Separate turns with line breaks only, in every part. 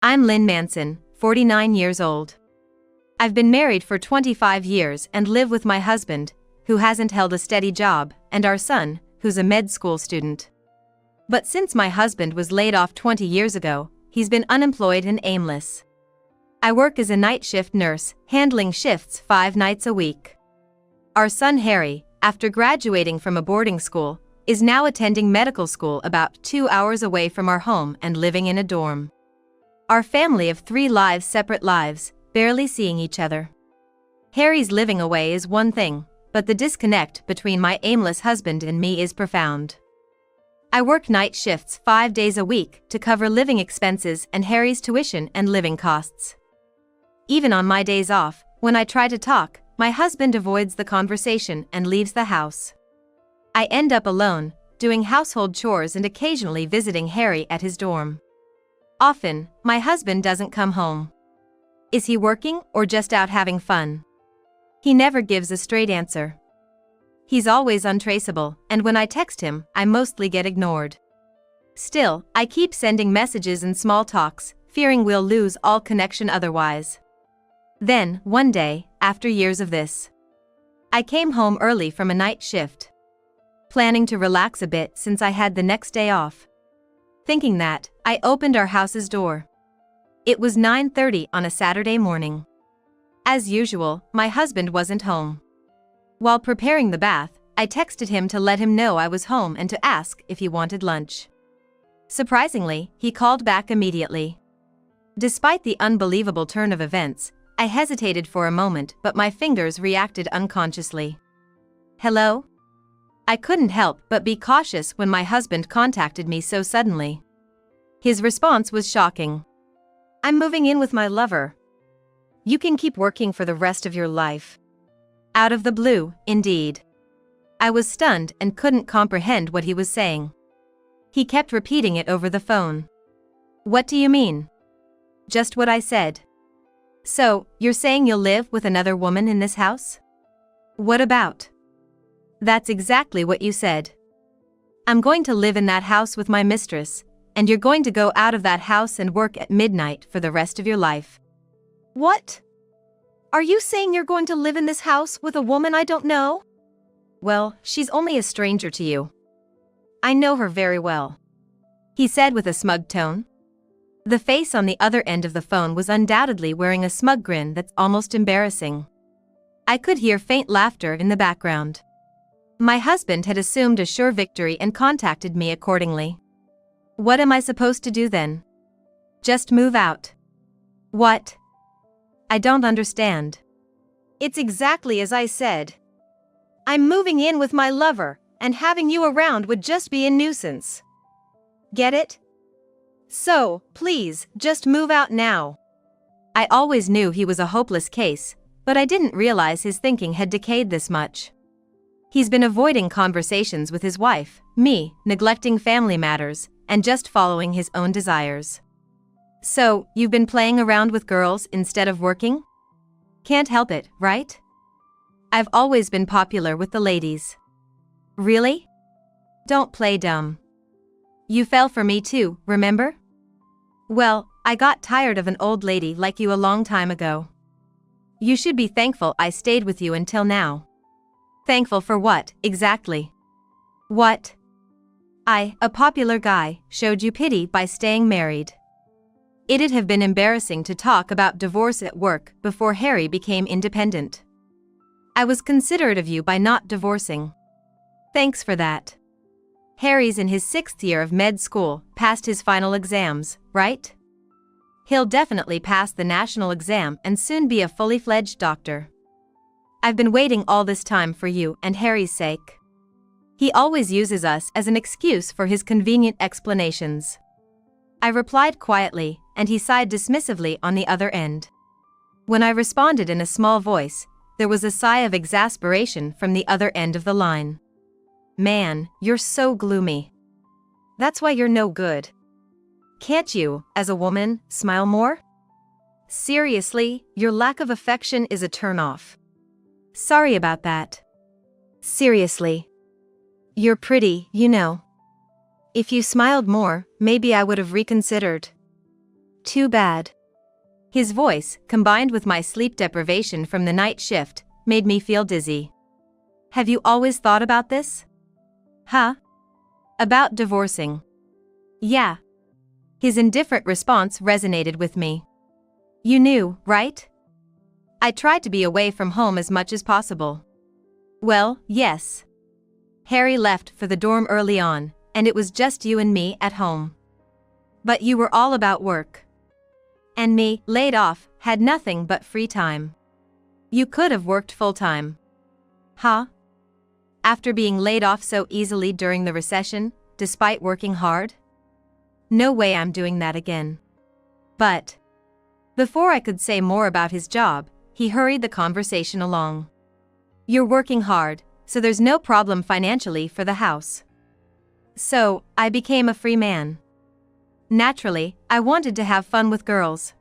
I'm Lynn Manson, 49 years old. I've been married for 25 years and live with my husband, who hasn't held a steady job, and our son, who's a med school student. But since my husband was laid off 20 years ago, he's been unemployed and aimless. I work as a night shift nurse, handling shifts 5 nights a week. Our son Harry, after graduating from a boarding school, is now attending medical school about 2 hours away from our home and living in a dorm. Our family of 3 lives separate lives, barely seeing each other. Harry's living away is one thing, but the disconnect between my aimless husband and me is profound. I work night shifts 5 days a week to cover living expenses and Harry's tuition and living costs. Even on my days off, when I try to talk, my husband avoids the conversation and leaves the house. I end up alone, doing household chores and occasionally visiting Harry at his dorm. Often, my husband doesn't come home. Is he working or just out having fun? He never gives a straight answer. He's always untraceable, and when I text him, I mostly get ignored. Still, I keep sending messages and small talks, fearing we'll lose all connection otherwise. Then, one day, after years of this, I came home early from a night shift, planning to relax a bit since I had the next day off. Thinking that, I opened our house's door. It was 9:30 on a Saturday morning. As usual, my husband wasn't home. While preparing the bath, I texted him to let him know I was home and to ask if he wanted lunch. Surprisingly, he called back immediately. Despite the unbelievable turn of events, I hesitated for a moment, but my fingers reacted unconsciously. Hello? I couldn't help but be cautious when my husband contacted me so suddenly. His response was shocking. I'm moving in with my lover. You can keep working for the rest of your life. Out of the blue, indeed. I was stunned and couldn't comprehend what he was saying. He kept repeating it over the phone. What do you mean? Just what I said. So, you're saying you'll live with another woman in this house? What about? That's exactly what you said. I'm going to live in that house with my mistress, and you're going to go out of that house and work at midnight for the rest of your life. What? Are you saying you're going to live in this house with a woman I don't know? Well, she's only a stranger to you. I know her very well, he said with a smug tone. The face on the other end of the phone was undoubtedly wearing a smug grin that's almost embarrassing. I could hear faint laughter in the background. My husband had assumed a sure victory and contacted me accordingly. What am I supposed to do then? Just move out. What? I don't understand. It's exactly as I said. I'm moving in with my lover, and having you around would just be a nuisance. Get it? So, please, just move out now. I always knew he was a hopeless case, but I didn't realize his thinking had decayed this much. He's been avoiding conversations with his wife, me, neglecting family matters, and just following his own desires. So, you've been playing around with girls instead of working? Can't help it, right? I've always been popular with the ladies. Really? Don't play dumb. You fell for me too, remember? Well, I got tired of an old lady like you a long time ago. You should be thankful I stayed with you until now. Thankful for what, exactly? What? I, a popular guy, showed you pity by staying married. It'd have been embarrassing to talk about divorce at work before Harry became independent. I was considerate of you by not divorcing. Thanks for that. Harry's in his 6th year of med school, passed his final exams, right? He'll definitely pass the national exam and soon be a fully fledged doctor. I've been waiting all this time for you and Harry's sake. He always uses us as an excuse for his convenient explanations. I replied quietly, and he sighed dismissively on the other end. When I responded in a small voice, there was a sigh of exasperation from the other end of the line. Man, you're so gloomy. That's why you're no good. Can't you, as a woman, smile more? Seriously, your lack of affection is a turn-off. Sorry about that. Seriously. You're pretty, you know. If you smiled more, maybe I would have reconsidered. Too bad. His voice, combined with my sleep deprivation from the night shift, made me feel dizzy. Have you always thought about this? Huh? About divorcing. Yeah. His indifferent response resonated with me. You knew, right? I tried to be away from home as much as possible. Well, yes. Harry left for the dorm early on, and it was just you and me at home. But you were all about work. And me, laid off, had nothing but free time. You could have worked full-time. Huh? After being laid off so easily during the recession, despite working hard? No way I'm doing that again. But before I could say more about his job, he hurried the conversation along. You're working hard, so there's no problem financially for the house. So, I became a free man. Naturally, I wanted to have fun with girls.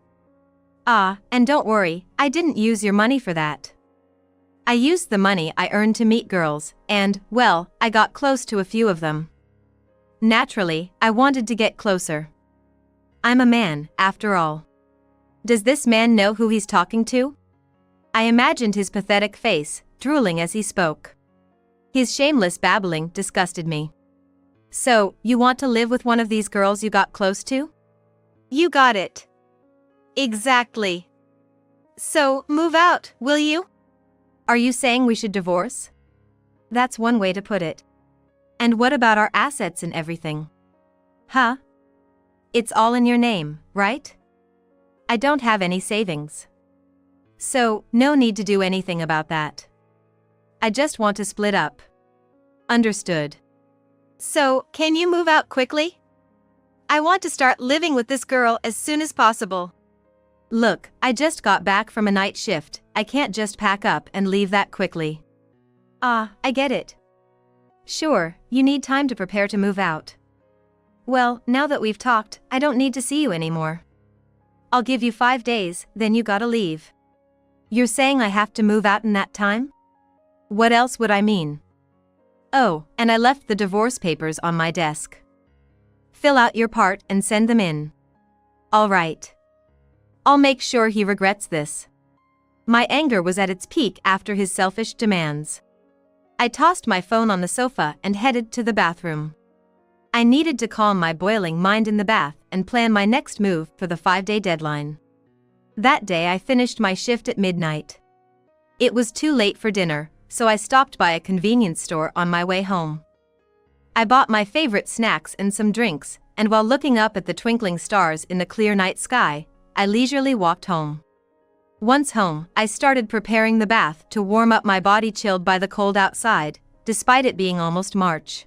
And don't worry, I didn't use your money for that. I used the money I earned to meet girls, and, well, I got close to a few of them. Naturally, I wanted to get closer. I'm a man, after all. Does this man know who he's talking to? I imagined his pathetic face, drooling as he spoke. His shameless babbling disgusted me. So, you want to live with one of these girls you got close to? You got it. Exactly. So, move out, will you? Are you saying we should divorce? That's one way to put it. And what about our assets and everything? Huh? It's all in your name, right? I don't have any savings. So, no need to do anything about that. I just want to split up. Understood. So, can you move out quickly? I want to start living with this girl as soon as possible. Look, I just got back from a night shift. I can't just pack up and leave that quickly. I get it. Sure, you need time to prepare to move out. Well, now that we've talked, I don't need to see you anymore. I'll give you 5 days, then you gotta leave. You're saying I have to move out in that time? What else would I mean? Oh, and I left the divorce papers on my desk. Fill out your part and send them in. All right. I'll make sure he regrets this. My anger was at its peak after his selfish demands. I tossed my phone on the sofa and headed to the bathroom. I needed to calm my boiling mind in the bath and plan my next move for the 5-day deadline. That day I finished my shift at midnight. It was too late for dinner, so I stopped by a convenience store on my way home. I bought my favorite snacks and some drinks, and while looking up at the twinkling stars in the clear night sky, I leisurely walked home. Once home, I started preparing the bath to warm up my body chilled by the cold outside, despite it being almost March.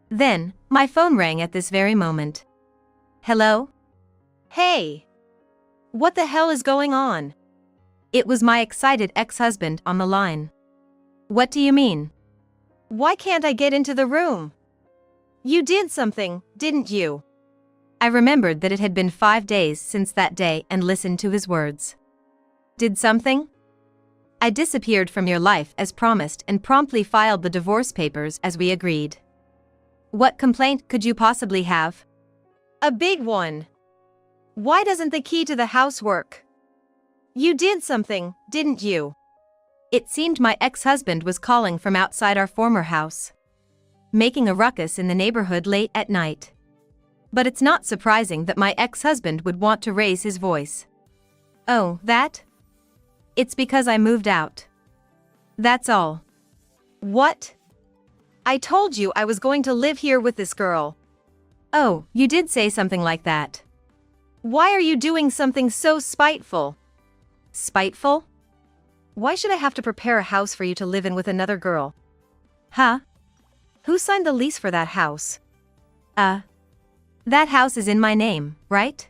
Then, my phone rang at this very moment. Hello? Hey! What the hell is going on? It was my excited ex-husband on the line. What do you mean? Why can't I get into the room? You did something, didn't you? I remembered that it had been 5 days since that day and listened to his words. Did something? I disappeared from your life as promised and promptly filed the divorce papers as we agreed. What complaint could you possibly have? A big one. Why doesn't the key to the house work? You did something, didn't you? It seemed my ex-husband was calling from outside our former house, making a ruckus in the neighborhood late at night. But it's not surprising that my ex-husband would want to raise his voice. Oh, that? It's because I moved out. That's all. What? I told you I was going to live here with this girl. Oh, you did say something like that. Why are you doing something so spiteful? Spiteful? Why should I have to prepare a house for you to live in with another girl? Huh? Who signed the lease for that house? That house is in my name, right?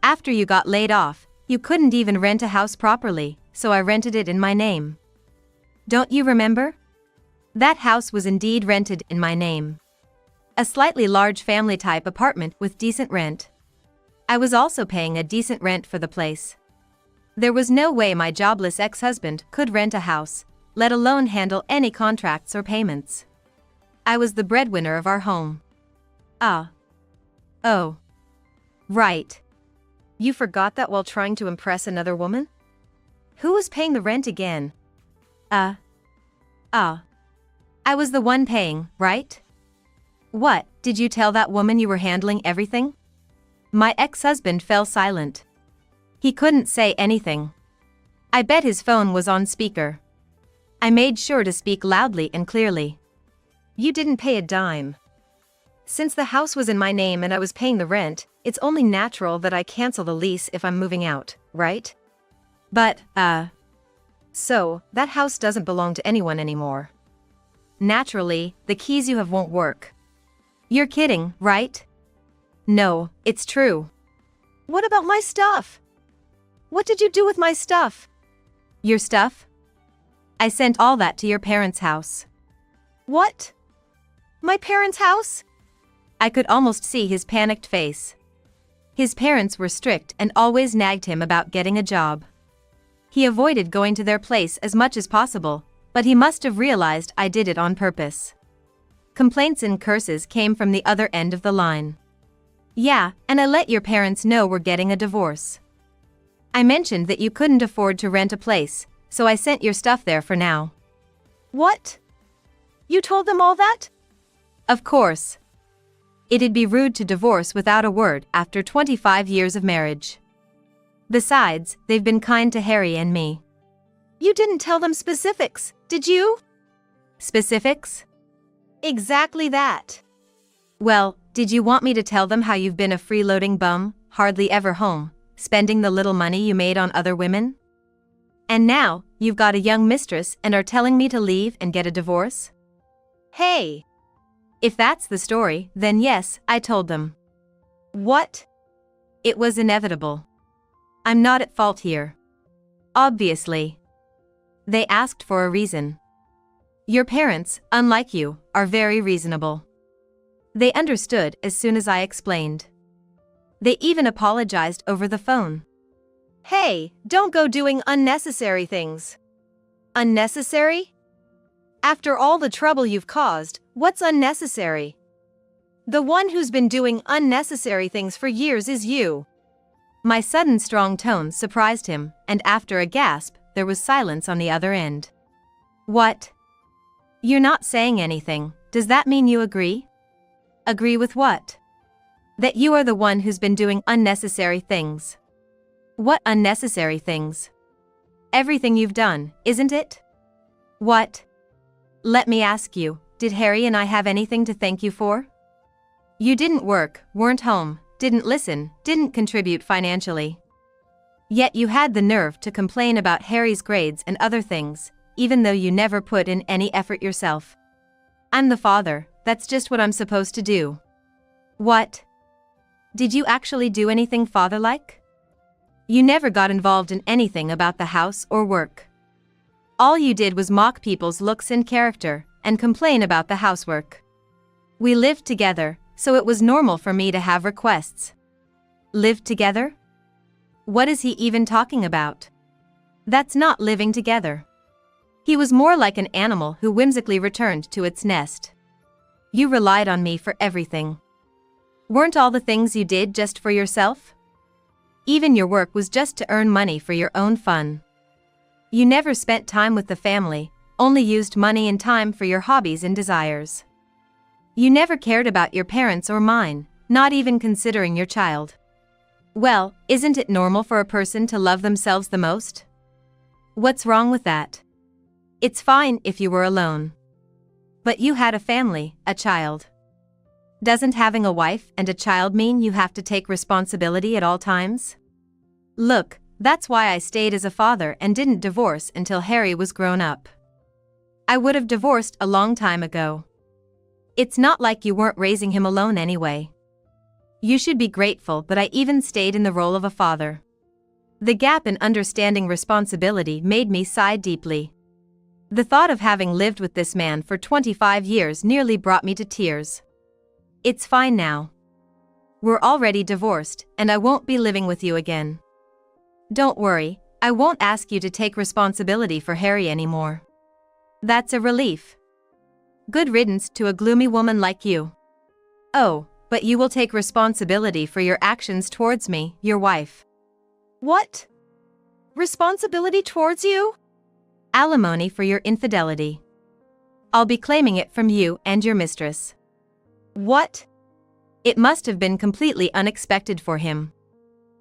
After you got laid off, you couldn't even rent a house properly, so I rented it in my name. Don't you remember? That house was indeed rented in my name. A slightly large family-type apartment with decent rent. I was also paying a decent rent for the place. There was no way my jobless ex-husband could rent a house, let alone handle any contracts or payments. I was the breadwinner of our home. Oh. Right. You forgot that while trying to impress another woman? Who was paying the rent again? I was the one paying, right? What, did you tell that woman you were handling everything? My ex-husband fell silent. He couldn't say anything. I bet his phone was on speaker. I made sure to speak loudly and clearly. You didn't pay a dime. Since the house was in my name and I was paying the rent, it's only natural that I cancel the lease if I'm moving out, right? But, so, that house doesn't belong to anyone anymore. Naturally, the keys you have won't work. You're kidding, right? No, it's true. What about my stuff? What did you do with my stuff? Your stuff? I sent all that to your parents' house. What? My parents' house? I could almost see his panicked face. His parents were strict and always nagged him about getting a job. He avoided going to their place as much as possible, but he must have realized I did it on purpose. Complaints and curses came from the other end of the line. Yeah, and I let your parents know we're getting a divorce. I mentioned that you couldn't afford to rent a place, so I sent your stuff there for now. What? You told them all that? Of course. It'd be rude to divorce without a word after 25 years of marriage. Besides, they've been kind to Harry and me. You didn't tell them specifics, did you? Specifics? Exactly that. Well, did you want me to tell them how you've been a freeloading bum, hardly ever home, spending the little money you made on other women? And now, you've got a young mistress and are telling me to leave and get a divorce? Hey! If that's the story, then yes, I told them. What? It was inevitable. I'm not at fault here. Obviously. They asked for a reason. Your parents, unlike you, are very reasonable. They understood as soon as I explained. They even apologized over the phone. Hey, don't go doing unnecessary things. Unnecessary? After all the trouble you've caused, what's unnecessary? The one who's been doing unnecessary things for years is you. My sudden strong tone surprised him, and after a gasp, there was silence on the other end. What? You're not saying anything, does that mean you agree? Agree with what? That you are the one who's been doing unnecessary things. What unnecessary things? Everything you've done, isn't it? What? Let me ask you, did Harry and I have anything to thank you for? You didn't work, weren't home, didn't listen, didn't contribute financially. Yet you had the nerve to complain about Harry's grades and other things, even though you never put in any effort yourself. I'm the father, that's just what I'm supposed to do. What? Did you actually do anything father-like? You never got involved in anything about the house or work. All you did was mock people's looks and character, and complain about the housework. We lived together, so it was normal for me to have requests. Lived together? What is he even talking about? That's not living together. He was more like an animal who whimsically returned to its nest. You relied on me for everything. Weren't all the things you did just for yourself? Even your work was just to earn money for your own fun. You never spent time with the family, only used money and time for your hobbies and desires. You never cared about your parents or mine, not even considering your child. Well, isn't it normal for a person to love themselves the most? What's wrong with that? It's fine if you were alone. But you had a family, a child. Doesn't having a wife and a child mean you have to take responsibility at all times? Look, that's why I stayed as a father and didn't divorce until Harry was grown up. I would have divorced a long time ago. It's not like you weren't raising him alone anyway. You should be grateful that I even stayed in the role of a father. The gap in understanding responsibility made me sigh deeply. The thought of having lived with this man for 25 years nearly brought me to tears. It's fine now. We're already divorced, and I won't be living with you again. Don't worry, I won't ask you to take responsibility for Harry anymore. That's a relief. Good riddance to a gloomy woman like you. Oh, but you will take responsibility for your actions towards me, your wife.
What? Responsibility towards you?
Alimony for your infidelity. I'll be claiming it from you and your mistress.
What?
It must have been completely unexpected for him.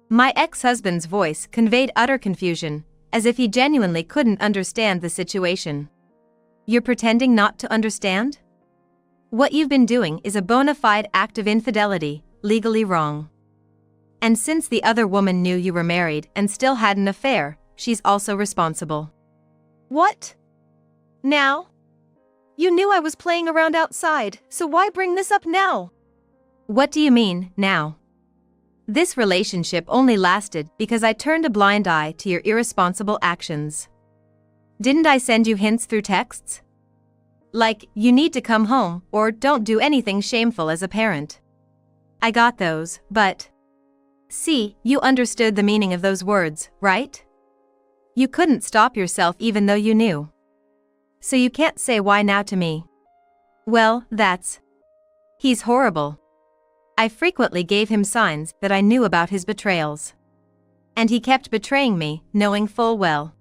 My ex-husband's voice conveyed utter confusion, as if he genuinely couldn't understand the situation. You're pretending not to understand? What you've been doing is a bona fide act of infidelity, legally wrong. And since the other woman knew you were married and still had an affair, she's also responsible.
What? Now? You knew I was playing around outside, so why bring this up now?
What do you mean, now? This relationship only lasted because I turned a blind eye to your irresponsible actions. Didn't I send you hints through texts? Like, you need to come home, or don't do anything shameful as a parent. I got those, but... See, you understood the meaning of those words, right? You couldn't stop yourself even though you knew. So you can't say why now to me. Well, that's... He's horrible. I frequently gave him signs that I knew about his betrayals. And he kept betraying me, knowing full well.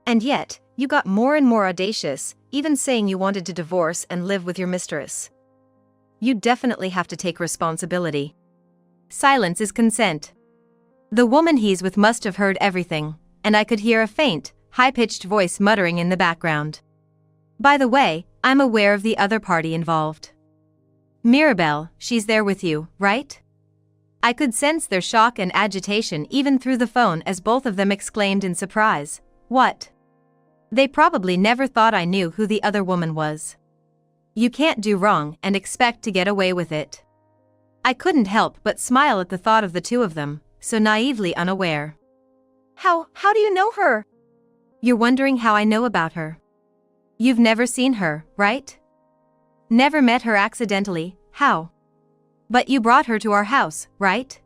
And yet, you got more and more audacious, even saying you wanted to divorce and live with your mistress. You definitely have to take responsibility.
Silence is consent. The woman he's with must have heard everything, and I could hear a faint, high-pitched voice muttering in the background. By the way, I'm aware of the other party involved. Mirabelle, she's there with you, right? I could sense their shock and agitation even through the phone as both of them exclaimed in surprise, "What?" They probably never thought I knew who the other woman was. You can't do wrong and expect to get away with it. I couldn't help but smile at the thought of the two of them, so naively unaware.
How do you know her?
You're wondering how I know about her. You've never seen her, right? Never met her accidentally, how? But you brought her to our house, right?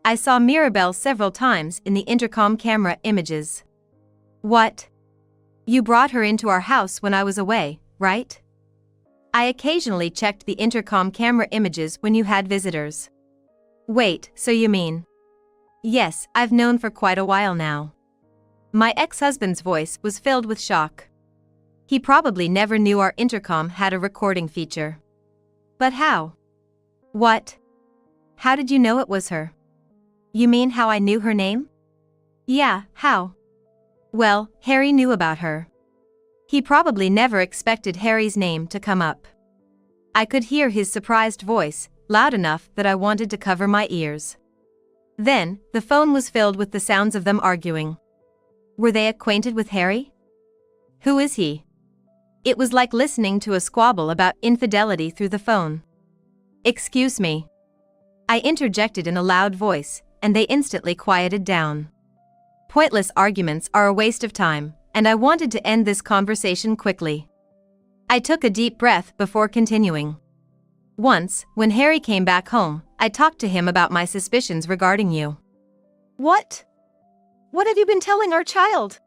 I saw Mirabelle several times in the intercom camera images. What? You brought her into our house when I was away, right? I occasionally checked the intercom camera images when you had visitors. Wait, so you mean? Yes, I've known for quite a while now. My ex-husband's voice was filled with shock. He probably never knew our intercom had a recording feature. But how? What? How did you know it was her? You mean how I knew her name? Yeah, how? Well, Harry knew about her. He probably never expected Harry's name to come up. I could hear his surprised voice, loud enough that I wanted to cover my ears. Then, the phone was filled with the sounds of them arguing. Were they acquainted with Harry? Who is he? It was like listening to a squabble about infidelity through the phone. Excuse me. I interjected in a loud voice, and they instantly quieted down. Pointless arguments are a waste of time, and I wanted to end this conversation quickly. I took a deep breath before continuing. Once, when Harry came back home, I talked to him about my suspicions regarding you.
What? What have you been telling our child?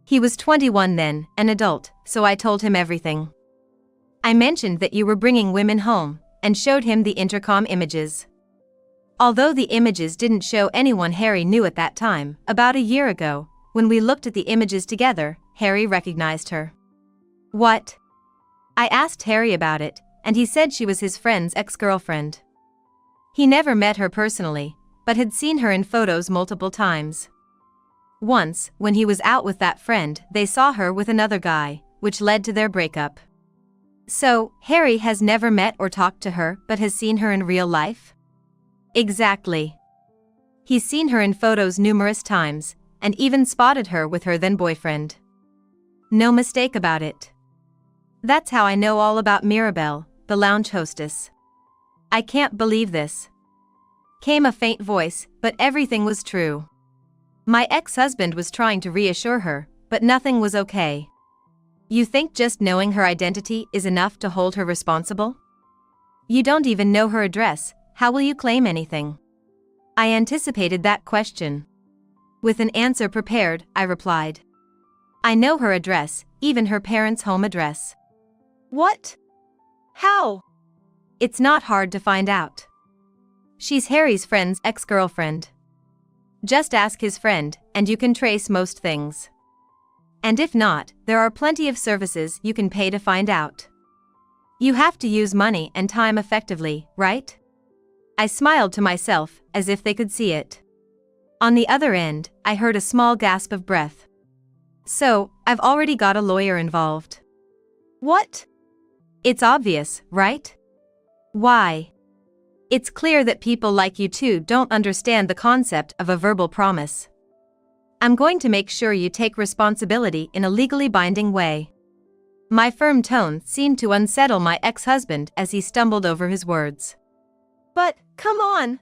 He was 21 then, an adult, so I told him everything. I mentioned that you were bringing women home, and showed him the intercom images. Although the images didn't show anyone Harry knew at that time, about a year ago, when we looked at the images together, Harry recognized her. What? I asked Harry about it, and he said she was his friend's ex-girlfriend. He never met her personally, but had seen her in photos multiple times. Once, when he was out with that friend, they saw her with another guy, which led to their breakup. So, Harry has never met or talked to her but has seen her in real life? Exactly. He's seen her in photos numerous times, and even spotted her with her then-boyfriend. No mistake about it. That's how I know all about Mirabelle, the lounge hostess. I can't believe this. Came a faint voice, but everything was true. My ex-husband was trying to reassure her, but nothing was okay. You think just knowing her identity is enough to hold her responsible? You don't even know her address, how will you claim anything? I anticipated that question. With an answer prepared, I replied. I know her address, even her parents' home address.
What? How?
It's not hard to find out. She's Harry's friend's ex-girlfriend. Just ask his friend, and you can trace most things. And if not, there are plenty of services you can pay to find out. You have to use money and time effectively, right? I smiled to myself, as if they could see it. On the other end, I heard a small gasp of breath. So, I've already got a lawyer involved. What? It's obvious, right? Why? It's clear that people like you two don't understand the concept of a verbal promise. I'm going to make sure you take responsibility in a legally binding way. My firm tone seemed to unsettle my ex-husband as he stumbled over his words.
But, come on!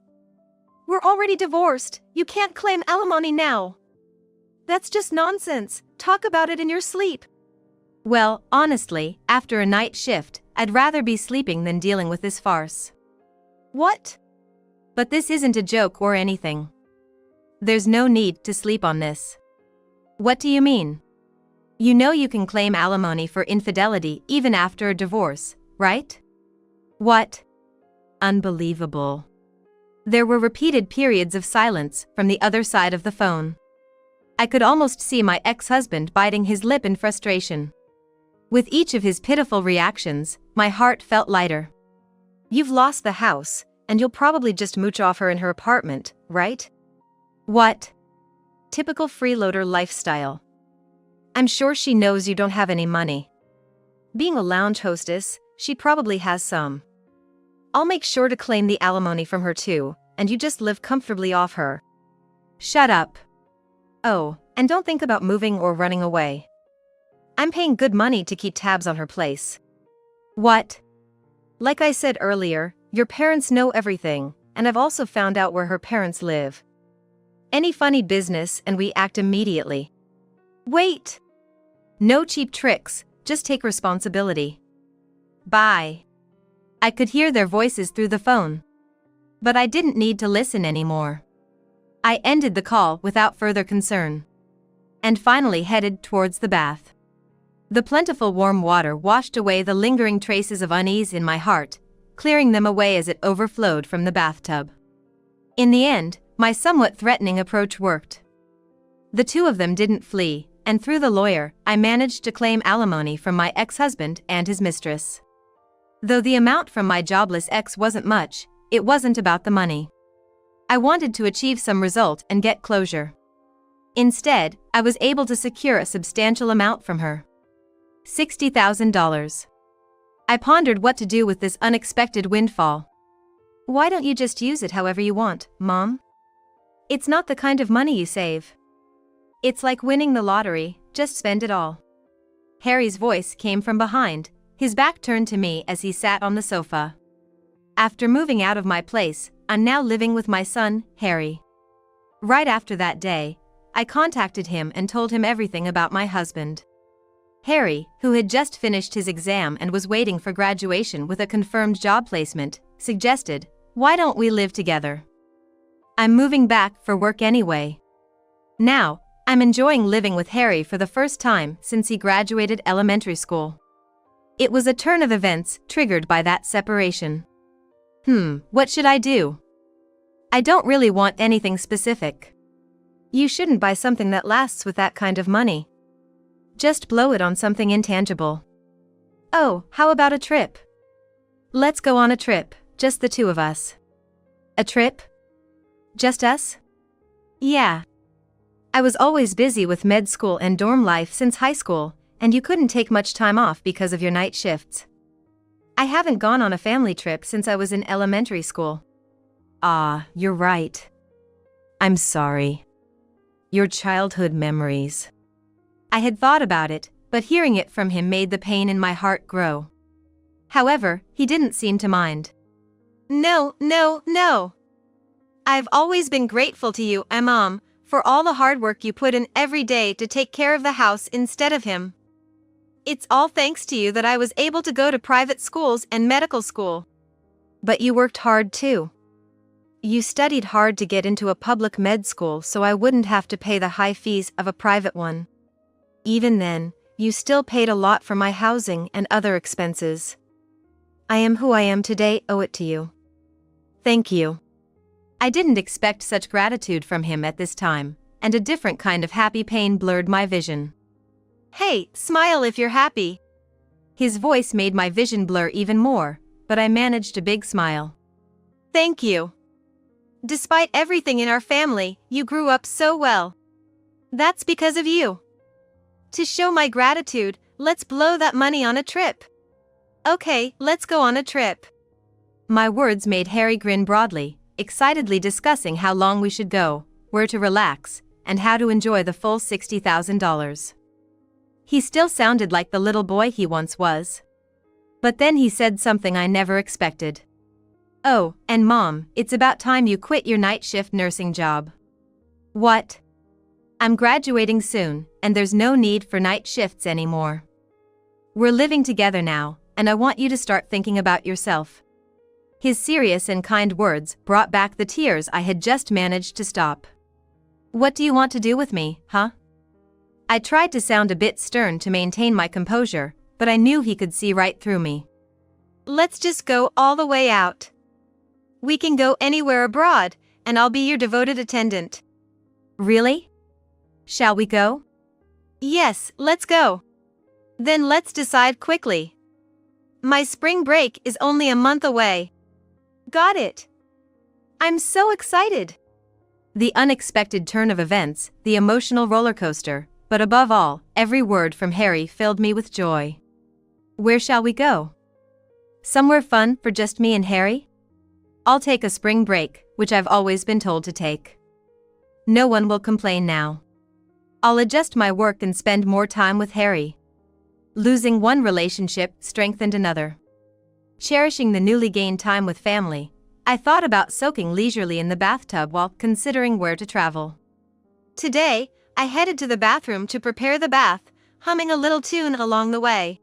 We're already divorced, you can't claim alimony now. That's just nonsense, talk about it in your sleep.
Well, honestly, after a night shift, I'd rather be sleeping than dealing with this farce.
What?
But this isn't a joke or anything. There's no need to sleep on this. What do you mean? You know you can claim alimony for infidelity even after a divorce, right? What? Unbelievable. There were repeated periods of silence from the other side of the phone. I could almost see my ex-husband biting his lip in frustration. With each of his pitiful reactions, my heart felt lighter.
You've lost the house, and you'll probably just mooch off her in her apartment, right?
What?
Typical freeloader lifestyle. I'm sure she knows you don't have any money. Being a lounge hostess, she probably has some. I'll make sure to claim the alimony from her too, and you just live comfortably off her.
Shut up.
Oh, and don't think about moving or running away. I'm paying good money to keep tabs on her place.
What?
Like I said earlier, your parents know everything, and I've also found out where her parents live. Any funny business and we act immediately.
Wait! No cheap tricks, just take responsibility. Bye. I could hear their voices through the phone. But I didn't need to listen anymore. I ended the call without further concern. And finally headed towards the bath. The plentiful warm water washed away the lingering traces of unease in my heart, clearing them away as it overflowed from the bathtub. In the end, my somewhat threatening approach worked. The two of them didn't flee, and through the lawyer, I managed to claim alimony from my ex-husband and his mistress. Though the amount from my jobless ex wasn't much, it wasn't about the money. I wanted to achieve some result and get closure. Instead, I was able to secure a substantial amount from her. $60,000. I pondered what to do with this unexpected windfall.
Why don't you just use it however you want, Mom? It's not the kind of money you save. It's like winning the lottery, just spend it all.
Harry's voice came from behind, his back turned to me as he sat on the sofa. After moving out of my place, I'm now living with my son, Harry. Right after that day, I contacted him and told him everything about my husband. Harry, who had just finished his exam and was waiting for graduation with a confirmed job placement, suggested, "Why don't we live together? I'm moving back for work anyway." Now, I'm enjoying living with Harry for the first time since he graduated elementary school. It was a turn of events triggered by that separation. What should I do? I don't really want anything specific.
You shouldn't buy something that lasts with that kind of money. Just blow it on something intangible.
Oh, how about a trip? Let's go on a trip, just the two of us.
A trip? Just us?
Yeah.
I was always busy with med school and dorm life since high school, and you couldn't take much time off because of your night shifts. I haven't gone on a family trip since I was in elementary school.
Ah, you're right. I'm sorry. Your childhood memories. I had thought about it, but hearing it from him made the pain in my heart grow. However, he didn't seem to mind.
No. I've always been grateful to you, Mom, for all the hard work you put in every day to take care of the house instead of him. It's all thanks to you that I was able to go to private schools and medical school.
But you worked hard too.
You studied hard to get into a public med school so I wouldn't have to pay the high fees of a private one. Even then, you still paid a lot for my housing and other expenses. I am who I am today, owe it to you. Thank you.
I didn't expect such gratitude from him at this time, and a different kind of happy pain blurred my vision.
Hey, smile if you're happy.
His voice made my vision blur even more, but I managed a big smile.
Thank you. Despite everything in our family, you grew up so well. That's because of you. To show my gratitude, let's blow that money on a trip. Okay, let's go on a trip.
My words made Harry grin broadly, excitedly discussing how long we should go, where to relax, and how to enjoy the full $60,000. He still sounded like the little boy he once was. But then he said something I never expected. Oh, and Mom, it's about time you quit your night shift nursing job.
What?
I'm graduating soon, and there's no need for night shifts anymore. We're living together now, and I want you to start thinking about yourself. His serious and kind words brought back the tears I had just managed to stop. What do you want to do with me, huh? I tried to sound a bit stern to maintain my composure, but I knew he could see right through me.
Let's just go all the way out. We can go anywhere abroad, and I'll be your devoted attendant.
Really? Shall we go?
Yes, let's go. Then let's decide quickly. My spring break is only a month away. Got it. I'm so excited.
The unexpected turn of events, the emotional roller coaster, but above all, every word from Harry filled me with joy. Where shall we go? Somewhere fun for just me and Harry? I'll take a spring break, which I've always been told to take. No one will complain now. I'll adjust my work and spend more time with Harry. Losing one relationship strengthened another. Cherishing the newly gained time with family, I thought about soaking leisurely in the bathtub while considering where to travel.
Today, I headed to the bathroom to prepare the bath, humming a little tune along the way.